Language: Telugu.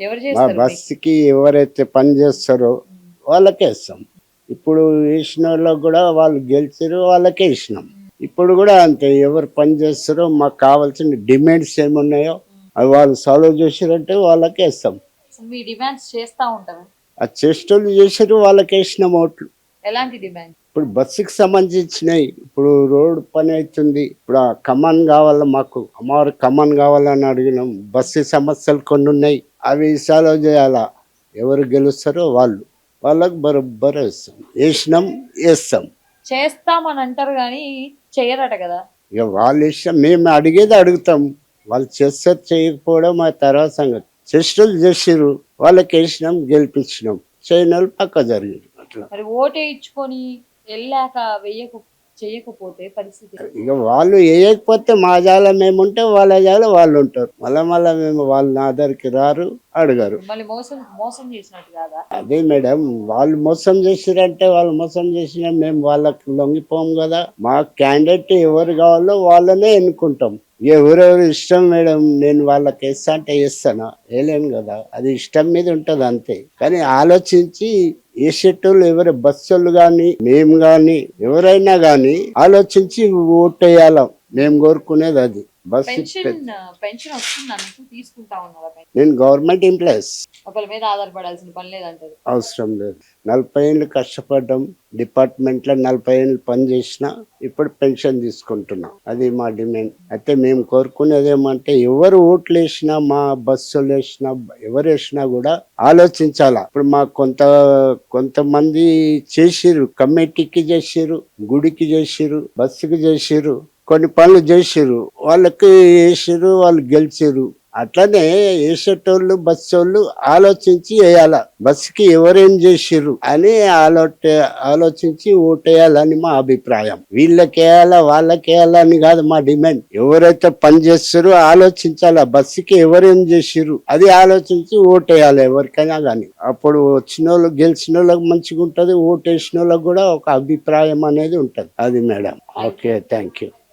ఎవరు మా చేస్తారు మీకు? బస్సుకి ఎవరైతే పని చేస్తారో వాళ్ళకే ఇస్తాం. ఇప్పుడు వేసిన వాళ్ళకి కూడా వాళ్ళు గెలిచారు, వాళ్ళకే ఇచ్చినాం. ఇప్పుడు కూడా అంతే, ఎవరు పని చేస్తారో మాకు కావాల్సిన డిమాండ్స్ ఏమున్నాయో అవి వాళ్ళు సాల్వ్ చేసారంటే వాళ్ళకే ఇస్తాం. అసలు మీ డిమాండ్స్ చేస్తా ఉంటారా? ఆ చేష్టోళ్ళు చేసారు, వాళ్ళకే ఇచ్చినాం ఓట్లు. ఎలాంటి డిమాండ్? ఇప్పుడు బస్సుకి సంబంధించినవి, ఇప్పుడు రోడ్ పని అవుతుంది, ఇప్పుడు ఆ కమాన్ కావాలా, మాకు అమ్మవారి కమాన్ కావాలని అడిగినాం. బస్సు సమస్యలు కొన్ని ఉన్నాయి, అవి సాల్వ్ చేయాలా. ఎవరు గెలుస్తారో వాళ్ళకు బరోబ్బర్ వేస్తాం, వేసినాం, వేస్తాం. చేస్తామని అంటారు కానీ చెయ్యరట కదా. ఇక వాళ్ళ ఇష్టం, మేము అడిగేది అడుగుతాం. వాళ్ళు చేస్తారు చేయకపోవడం ఆ తర్వాత సంగతి. చేష్టలు చేసిర్రు, వాళ్ళకి వేసినాం, గెలిపించినాం. చేయని వాళ్ళు పక్క జరిగారు. అట్లా మరి ఓటే ఇచ్చుకొని వెళ్ళాక చెయ్యకపోతే పరిస్థితి? ఇక వాళ్ళు వేయకపోతే మా జాలం మేముంటే వాళ్ళ జాలం వాళ్ళు ఉంటారు. మళ్ళా మేము వాళ్ళ నా దగ్గరికి రారు, అడగరు. మళ్ళీ మోసం మోసం చేసినట్టు కాదా? అదే మేడం, వాళ్ళు మోసం చేసిరంటే వాళ్ళు మోసం చేసినా మేము వాళ్ళకి లొంగిపోం కదా. మా క్యాండిడేట్ ఎవరు కావాలో వాళ్ళనే ఎన్నుకుంటాం. ఎవరెవరు ఇష్టం మేడం, నేను వాళ్ళకి వేస్తా అంటే వేస్తానా? వేయలేను కదా. అది ఇష్టం మీద ఉంటది అంతే. కానీ ఆలోచించి వేసేటోళ్ళు ఎవరు, బస్సులు కానీ మేము కానీ ఎవరైనా కానీ ఆలోచించి ఓటేయాల. మేము కోరుకునేది అది. పెన్షన్ పెన్షన్ వస్తుందా మీకు? తీసుకుంటా ఉన్నారా పెన్షన్? నేను గవర్నమెంట్ ఎంప్లాయీస్, ఒకరి మీద ఆధారపడాల్సిన పని లేదంటారు. అవసరం లేదు. 40 ఏళ్ళు కష్టపడ్డాం డిపార్ట్మెంట్లో, 40 ఏళ్ళు పని చేసిన, ఇప్పుడు పెన్షన్ తీసుకుంటున్నాం. అది మా డిమాండ్. అయితే మేము కోరుకునేది ఏమంటే, ఎవరు ఓట్లు వేసినా, మా బస్సులు వేసినా, ఎవరు వేసినా కూడా ఆలోచించాలా. ఇప్పుడు మా కొంతమంది చేసిర్రు, కమిటీకి చేసిర్రు, గుడికి చేసిర్రు, బస్సుకి చేసిర్రు, కొన్ని పనులు చేసిర్రు, వాళ్ళకి వేసిర్రు, వాళ్ళు గెలిచిర్రు. అట్లనే వేసేటోళ్ళు బస్సోళ్ళు ఆలోచించి వేయాల. బస్సుకి ఎవరేం చేసిర్రు అని ఆలోచించి ఓటేయాలని మా అభిప్రాయం. వీళ్ళకేయాలా వాళ్ళకేయాలా అని కాదు మా డిమాండ్. ఎవరైతే పని చేస్తారో ఆలోచించాలా. బస్సుకి ఎవరేం చేసిర్రు అది ఆలోచించి ఓటేయాలి ఎవరికైనా కానీ. అప్పుడు వచ్చిన వాళ్ళు, గెలిచిన వాళ్ళకి మంచిగా ఉంటది, ఓటేసిన వాళ్ళకి కూడా ఒక అభిప్రాయం అనేది ఉంటది. అది మేడం. Okay, thank you.